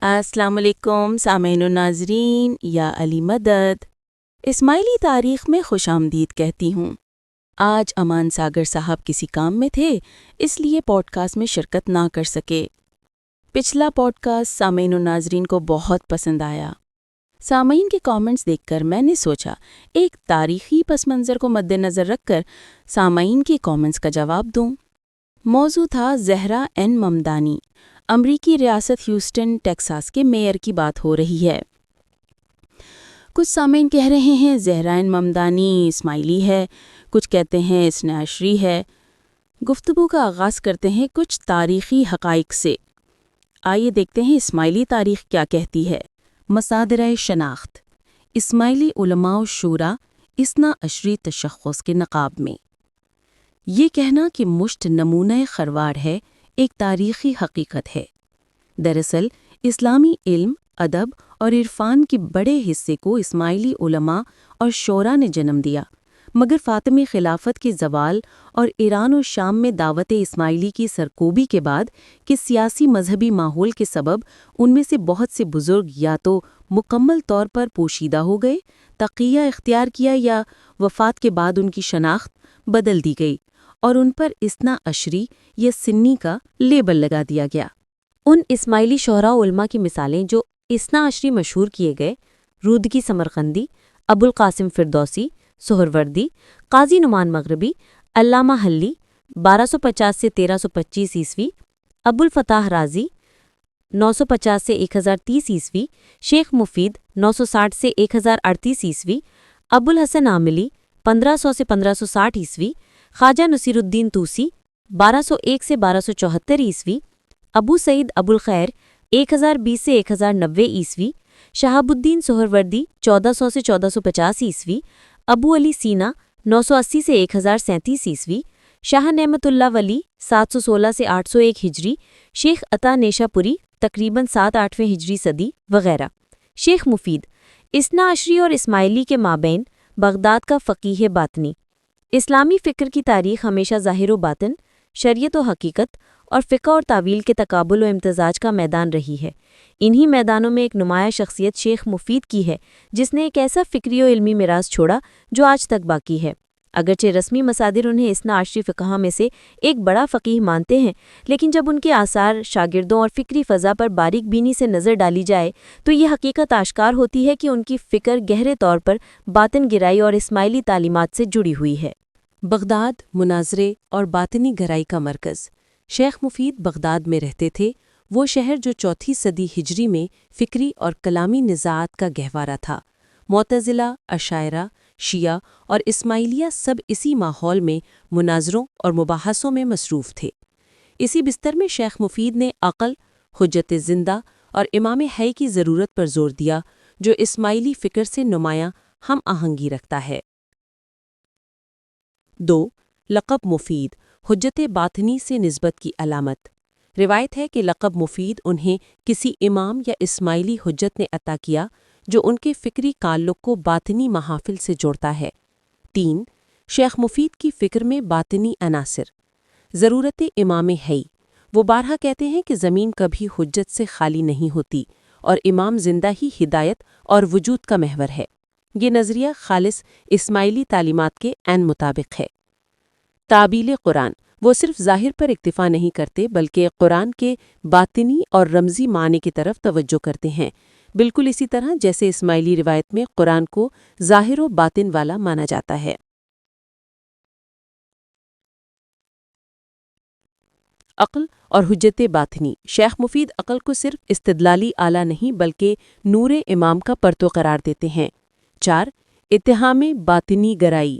السلام علیکم سامعین و ناظرین، یا علی مدد۔ اسماعیلی تاریخ میں خوش آمدید کہتی ہوں۔ آج امان ساگر صاحب کسی کام میں تھے، اس لیے پوڈ کاسٹ میں شرکت نہ کر سکے۔ پچھلا پوڈ کاسٹ سامعین و ناظرین کو بہت پسند آیا۔ سامعین کے کامنٹس دیکھ کر میں نے سوچا ایک تاریخی پس منظر کو مد نظر رکھ کر سامعین کے کامنٹس کا جواب دوں۔ موضوع تھا زہرا این ممدانی، امریکی ریاست ہیوسٹن ٹیکساس کے میئر کی بات ہو رہی ہے۔ کچھ سامعین کہہ رہے ہیں زہرا این ممدانی اسماعیلی ہے، کچھ کہتے ہیں اثنا عشری ہے۔ گفتگو کا آغاز کرتے ہیں کچھ تاریخی حقائق سے۔ آئیے دیکھتے ہیں اسماعیلی تاریخ کیا کہتی ہے۔ مصادرۂ شناخت: اسماعیلی علماء و شورا اثنا عشری تشخص کے نقاب میں۔ یہ کہنا کہ مشت نمونہ خروار ہے ایک تاریخی حقیقت ہے۔ دراصل اسلامی علم، ادب اور عرفان کے بڑے حصے کو اسماعیلی علماء اور شورا نے جنم دیا، مگر فاطمی خلافت کے زوال اور ایران و شام میں دعوت اسماعیلی کی سرکوبی کے بعد کے سیاسی مذہبی ماحول کے سبب ان میں سے بہت سے بزرگ یا تو مکمل طور پر پوشیدہ ہو گئے، تقیہ اختیار کیا، یا وفات کے بعد ان کی شناخت بدل دی گئی اور ان پر اثنا عشری یا سنی کا لیبل لگا دیا گیا۔ ان اسماعیلی شہراء و علماء کی مثالیں جو اثنا عشری مشہور کیے گئے: رودکی سمرقندی، ابو القاسم فردوسی، سہروردی، قاضی نعمان مغربی، علامہ حلی 1250 سے 1325 عیسوی، ابو الفتح رازی 950 سے 1030 عیسوی، شیخ مفید 960 سے 1038 عیسوی، ابو الحسن عاملی 1500 سے 1560 عیسوی، خواجہ نصیر الدین طوسی 1201 سے 1274 عیسوی، ابو سعید ابو الخیر 1020 سے 1090 عیسوی، شہاب الدین سہروردی 1400 سے 1450 عیسوی، ابو علی سینا 980 سے 1037 عیسوی، شاہ نعمت اللہ ولی 716 سے 801 ہجری، شیخ عطا نیشا پوری تقریباً 7-8ویں ہجری صدی وغیرہ۔ شیخ مفید: اثنا عشری اور اسماعیلی کے مابین بغداد کا فقیہ باطنی۔ اسلامی فکر کی تاریخ ہمیشہ ظاہر و باطن، شریعت و حقیقت اور فقہ اور تاویل کے تقابل و امتزاج کا میدان رہی ہے۔ انہی میدانوں میں ایک نمایاں شخصیت شیخ مفید کی ہے جس نے ایک ایسا فکری و علمی میراث چھوڑا جو آج تک باقی ہے۔ اگرچہ رسمی مصادر انہیں اثنا عشری فقہاء میں سے ایک بڑا فقیہ مانتے ہیں، لیکن جب ان کے آثار، شاگردوں اور فکری فضا پر باریک بینی سے نظر ڈالی جائے تو یہ حقیقت آشکار ہوتی ہے کہ ان کی فکر گہرے طور پر باطن گرائی اور اسماعیلی تعلیمات سے جڑی ہوئی ہے۔ بغداد مناظرے اور باطنی گہرائی کا مرکز۔ شیخ مفید بغداد میں رہتے تھے، وہ شہر جو 4 صدی ہجری میں فکری اور کلامی نزاعات کا گہوارہ تھا۔ معتزلہ، اشاعرہ، شیعہ اور اسماعیلیہ سب اسی ماحول میں مناظروں اور مباحثوں میں مصروف تھے۔ اسی بستر میں شیخ مفید نے عقل، حجت زندہ اور امام حی کی ضرورت پر زور دیا جو اسماعیلی فکر سے نمایاں ہم آہنگی رکھتا ہے۔ 2. لقب مفید، حجت باطنی سے نسبت کی علامت۔ روایت ہے کہ لقب مفید انہیں کسی امام یا اسماعیلی حجت نے عطا کیا جو ان کے فکری تعلق کو باطنی محافل سے جوڑتا ہے۔ 3. شیخ مفید کی فکر میں باطنی عناصر۔ ضرورت امام حی، وہ بارہا کہتے ہیں کہ زمین کبھی حجت سے خالی نہیں ہوتی اور امام زندہ ہی ہدایت اور وجود کا محور ہے۔ یہ نظریہ خالص اسماعیلی تعلیمات کے عین مطابق ہے۔ تعبیل قرآن، وہ صرف ظاہر پر اکتفا نہیں کرتے بلکہ قرآن کے باطنی اور رمزی معنی کی طرف توجہ کرتے ہیں، بالکل اسی طرح جیسے اسماعیلی روایت میں قرآن کو ظاہر و باطن والا مانا جاتا ہے۔ عقل اور حجت باطنی۔ شیخ مفید عقل کو صرف استدلالی آلہ نہیں بلکہ نور امام کا پرتو قرار دیتے ہیں۔ 4. اتہام باطنی گرائی۔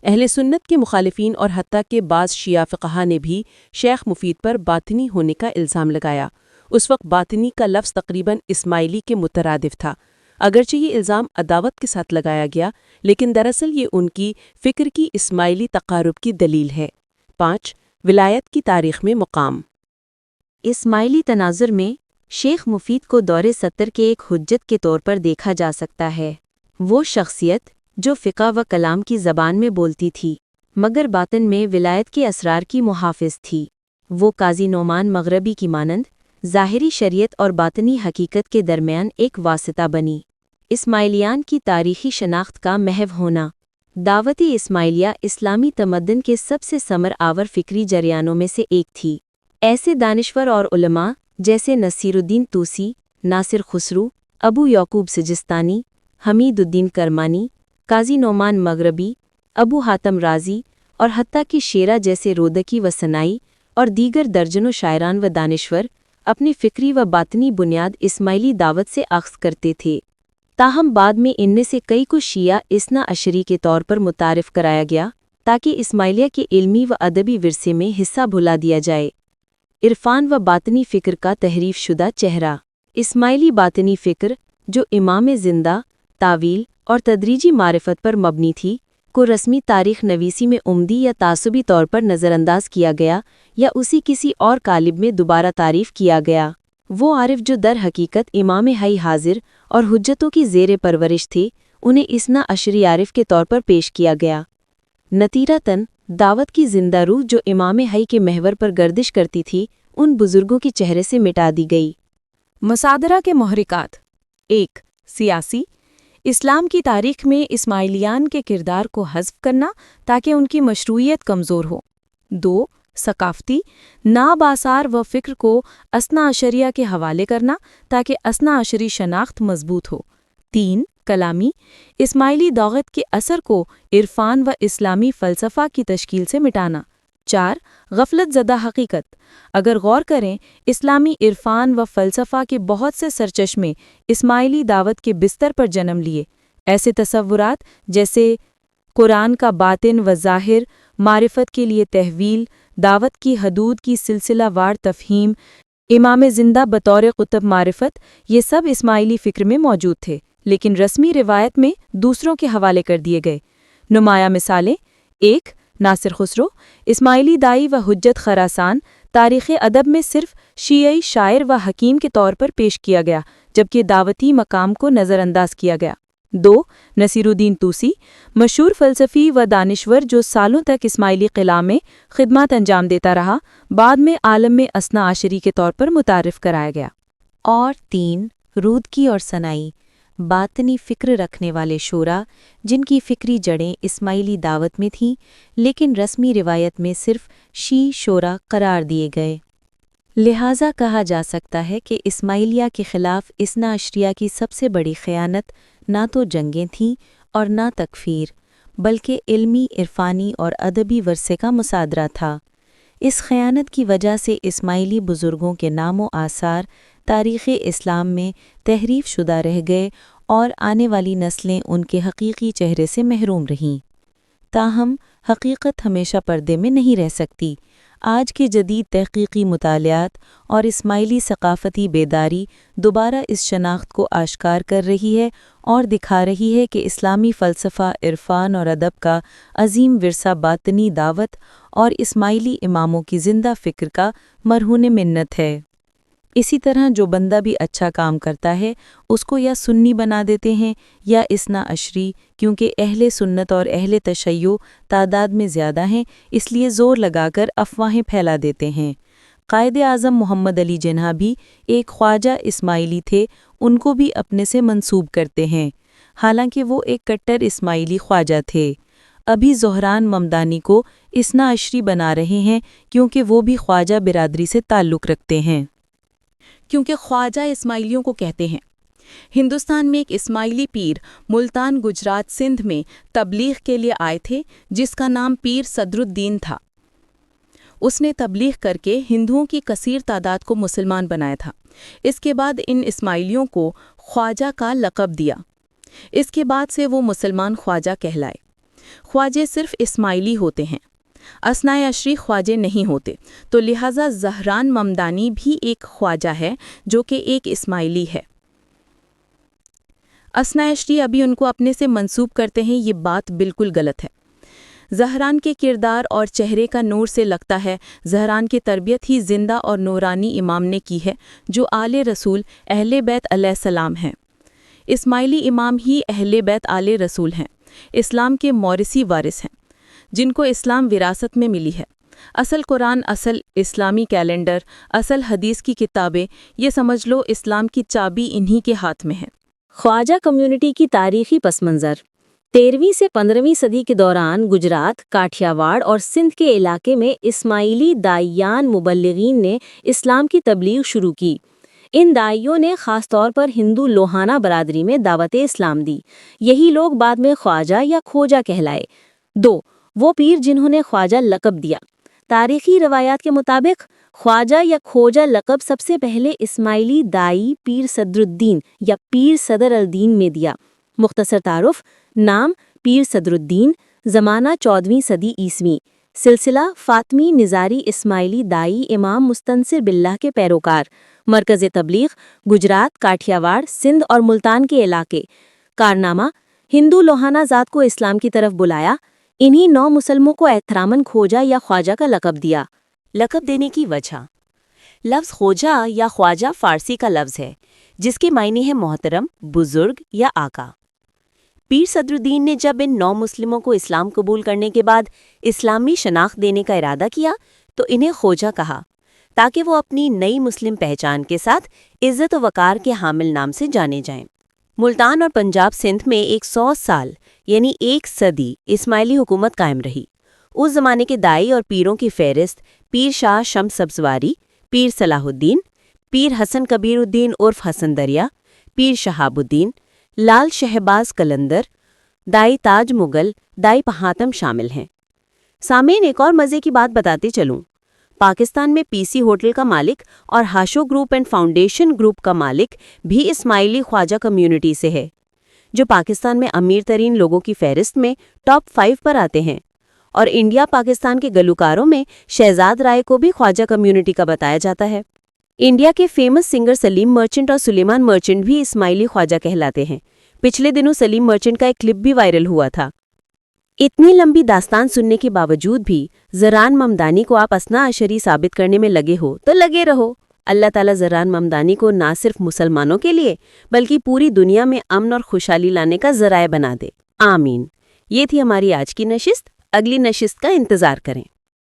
اہل سنت کے مخالفین اور حتیٰ کہ بعض شیعہ فقہا نے بھی شیخ مفید پر باطنی ہونے کا الزام لگایا۔ اس وقت باطنی کا لفظ تقریباً اسماعیلی کے مترادف تھا۔ اگرچہ یہ الزام عداوت کے ساتھ لگایا گیا لیکن دراصل یہ ان کی فکر کی اسماعیلی تقارب کی دلیل ہے۔ 5. ولایت کی تاریخ میں مقام۔ اسماعیلی تناظر میں شیخ مفید کو دور ستر کے ایک حجت کے طور پر دیکھا جا سکتا ہے۔ وہ شخصیت جو فقہ و کلام کی زبان میں بولتی تھی مگر باطن میں ولایت کے اسرار کی محافظ تھی۔ وہ قاضی نعمان مغربی کی مانند ظاہری شریعت اور باطنی حقیقت کے درمیان ایک واسطہ بنی۔ اسماعیلیان کی تاریخی شناخت کا محو ہونا۔ دعوت اسماعیلیہ اسلامی تمدن کے سب سے ثمر آور فکری جریانوں میں سے ایک تھی۔ ایسے دانشور اور علماء جیسے نصیر الدین طوسی، ناصر خسرو، ابو یعقوب سجستانی، حمید الدین کرمانی، قاضی نعمان مغربی، ابو حاتم رازی اور حتیٰ کہ شیرہ جیسے رودکی و سنائی اور دیگر درجنوں شاعران و دانشور اپنی فکری و باطنی بنیاد اسماعیلی دعوت سے اخذ کرتے تھے۔ تاہم بعد میں ان میں سے کئی کو شیعہ اثنا عشری کے طور پر متعارف کرایا گیا تاکہ اسماعیلیہ کے علمی و ادبی ورثے میں حصہ بھلا دیا جائے۔ عرفان و باطنی فکر کا تحریف شدہ چہرہ۔ اسماعیلی باطنی فکر جو امام زندہ، تاویل اور تدریجی معرفت پر مبنی تھی، کو رسمی تاریخ نویسی میں عمدی یا تعصبی طور پر نظر انداز کیا گیا یا اسی کسی اور قالب میں دوبارہ تعریف کیا گیا۔ وہ عارف جو در حقیقت امام حی حاضر اور حجتوں کی زیر پرورش تھے، انہیں اثنا عشری عارف کے طور پر پیش کیا گیا۔ نتیجتاً دعوت کی زندہ روح جو امام حی کے محور پر گردش کرتی تھی، ان بزرگوں کے چہرے سے مٹا دی گئی۔ مصادرہ کے محرکات۔ 1. سیاسی۔ اسلام کی تاریخ میں اسماعیلیان کے کردار کو حذف کرنا تاکہ ان کی مشروعیت کمزور ہو۔ 2. ثقافتی۔ ناب آثار و فکر کو اثنا عشریہ کے حوالے کرنا تاکہ اثنا عشری شناخت مضبوط ہو۔ 3. کلامی۔ اسماعیلی دعوت کے اثر کو عرفان و اسلامی فلسفہ کی تشکیل سے مٹانا۔ 4. غفلت زدہ حقیقت۔ اگر غور کریں، اسلامی عرفان و فلسفہ کے بہت سے سرچشمے اسماعیلی دعوت کے بستر پر جنم لیے۔ ایسے تصورات جیسے قرآن کا باطن و ظاہر، معرفت کے لیے تحویل، دعوت کی حدود کی سلسلہ وار تفہیم، امام زندہ بطور قطب معرفت، یہ سب اسماعیلی فکر میں موجود تھے، لیکن رسمی روایت میں دوسروں کے حوالے کر دیے گئے۔ نمایاں مثالیں: 1. ناصر خسرو، اسماعیلی داعی و حجت خراسان، تاریخ ادب میں صرف شیعی شاعر و حکیم کے طور پر پیش کیا گیا جبکہ دعوتی مقام کو نظر انداز کیا گیا۔ 2. نصیر الدین طوسی، مشہور فلسفی و دانشور جو سالوں تک اسماعیلی قلعہ میں خدمات انجام دیتا رہا، بعد میں عالم میں اثنا عشری کے طور پر متعارف کرایا گیا۔ اور 3. رودکی اور سنائی، باطنی فکر رکھنے والے شعراء جن کی فکری جڑیں اسماعیلی دعوت میں تھیں لیکن رسمی روایت میں صرف شیعی شعراء قرار دیے گئے۔ لہٰذا کہا جا سکتا ہے کہ اسماعیلیہ کے خلاف اثنا عشریہ کی سب سے بڑی خیانت نہ تو جنگیں تھیں اور نہ تکفیر، بلکہ علمی، عرفانی اور ادبی ورثے کا مصادرہ تھا۔ اس خیانت کی وجہ سے اسماعیلی بزرگوں کے نام و آثار تاریخ اسلام میں تحریف شدہ رہ گئے اور آنے والی نسلیں ان کے حقیقی چہرے سے محروم رہیں۔ تاہم حقیقت ہمیشہ پردے میں نہیں رہ سکتی۔ آج کے جدید تحقیقی مطالعات اور اسماعیلی ثقافتی بیداری دوبارہ اس شناخت کو آشکار کر رہی ہے اور دکھا رہی ہے کہ اسلامی فلسفہ، عرفان اور ادب کا عظیم ورثہ باطنی دعوت اور اسماعیلی اماموں کی زندہ فکر کا مرہون منت ہے۔ اسی طرح جو بندہ بھی اچھا کام کرتا ہے اس کو یا سنی بنا دیتے ہیں یا اثنا عشری، کیونکہ اہل سنت اور اہل تشیع تعداد میں زیادہ ہیں، اس لیے زور لگا کر افواہیں پھیلا دیتے ہیں۔ قائد اعظم محمد علی جناح بھی ایک خواجہ اسماعیلی تھے، ان کو بھی اپنے سے منسوب کرتے ہیں، حالانکہ وہ ایک کٹر اسماعیلی خواجہ تھے۔ ابھی زہران ممدانی کو اثنا عشری بنا رہے ہیں کیونکہ وہ بھی خواجہ برادری سے تعلق رکھتے ہیں۔ کیونکہ خواجہ اسماعیلیوں کو کہتے ہیں۔ ہندوستان میں ایک اسماعیلی پیر ملتان، گجرات، سندھ میں تبلیغ کے لیے آئے تھے جس کا نام پیر صدر الدین تھا۔ اس نے تبلیغ کر کے ہندوؤں کی کثیر تعداد کو مسلمان بنایا تھا۔ اس کے بعد ان اسماعیلیوں کو خواجہ کا لقب دیا۔ اس کے بعد سے وہ مسلمان خواجہ کہلائے۔ خواجے صرف اسماعیلی ہوتے ہیں، اثنا عشری خواجے نہیں ہوتے، تو لہٰذا زہران ممدانی بھی ایک خواجہ ہے جو کہ ایک اسماعیلی ہے۔ اثنا عشری ابھی ان کو اپنے سے منسوب کرتے ہیں، یہ بات بالکل غلط ہے۔ زہران کے کردار اور چہرے کا نور سے لگتا ہے زہران کی تربیت ہی زندہ اور نورانی امام نے کی ہے جو آل رسول اہل بیت علیہ السلام ہیں۔ اسماعیلی امام ہی اہل بیت آل رسول ہیں، اسلام کے موروثی وارث ہیں، جن کو اسلام وراثت میں ملی ہے۔ اصل قرآن، اصل اسلامی کیلنڈر، اصل حدیث کی کتابیں، یہ سمجھ لو اسلام کی چابی انہی کے ہاتھ میں ہے۔ خواجہ کمیونٹی کی تاریخی پس منظر 13ویں سے 15ویں صدی کے دوران گجرات، کاٹھیاواڑ اور سندھ کے علاقے میں اسماعیلی داعیان مبلغین نے اسلام کی تبلیغ شروع کی۔ ان داعیوں نے خاص طور پر ہندو لوہانہ برادری میں دعوت اسلام دی۔ یہی لوگ بعد میں خواجہ یا کھوجا کہلائے۔ 2. وہ پیر جنہوں نے خواجہ لقب دیا۔ تاریخی روایات کے مطابق خواجہ یا کھوجا لقب سب سے پہلے اسماعیلی دائی پیر صدر الدین یا پیر صدر الدین میں دیا۔ مختصر تعارف: نام پیر صدر الدین، زمانہ 14ویں صدی عیسوی، سلسلہ فاطمی نظاری اسماعیلی دائی امام مستنصر باللہ کے پیروکار، مرکز تبلیغ گجرات، کاٹھیاواڑ، سندھ اور ملتان کے علاقے، کارنامہ ہندو لوہانہ ذات کو اسلام کی طرف بلایا، انہی 9 مسلموں کو احتراماً کھوجا یا خواجہ کا لقب دیا۔ لقب دینے کی وجہ: لفظ خوجا یا خواجہ فارسی کا لفظ ہے جس کے معنی ہے محترم، بزرگ یا آقا۔ پیر صدر الدین نے جب ان 9 مسلموں کو اسلام قبول کرنے کے بعد اسلامی شناخت دینے کا ارادہ کیا تو انہیں خوجا کہا تاکہ وہ اپنی نئی مسلم پہچان کے ساتھ عزت و وقار کے حامل نام سے جانے جائیں۔ ملتان اور پنجاب سندھ میں 100 سال یعنی 1 صدی اسماعیلی حکومت قائم رہی۔ اس زمانے کے دائی اور پیروں کی فہرست پیر شاہ شمس سبزواری، پیر صلاح الدین، پیر حسن کبیر الدین عرف حسن دریا، پیر شہاب الدین، لال شہباز قلندر، دائی تاج مغل، دائی پہاتم شامل ہیں۔ سامعین، ایک اور مزے کی بات بتاتے چلوں۔ پاکستان میں پی سی ہوٹل کا مالک اور Hashoo group and foundation group کا مالک بھی اسماعیلی خواجہ کمیونٹی سے ہے، جو پاکستان میں امیر ترین لوگوں کی فہرست میں ٹاپ 5 پر آتے ہیں۔ اور انڈیا پاکستان کے گلوکاروں میں شہزاد رائے کو بھی خواجہ کمیونٹی کا بتایا جاتا ہے۔ انڈیا کے فیمس سنگر سلیم مرچنٹ اور سلیمان مرچنٹ بھی اسماعیلی خواجہ کہلاتے ہیں۔ پچھلے دنوں سلیم مرچنٹ کا ایک کلپ بھی وائرل ہوا تھا۔ اتنی لمبی داستان سننے کے باوجود بھی زران ممدانی کو آپ اثنا عشری ثابت کرنے میں لگے ہو تو لگے رہو۔ اللہ تعالیٰ زران ممدانی کو نہ صرف مسلمانوں کے لیے بلکہ پوری دنیا میں امن اور خوشحالی لانے کا ذرائع بنا دے۔ آمین۔ یہ تھی ہماری آج کی نشست۔ اگلی نشست کا انتظار کریں۔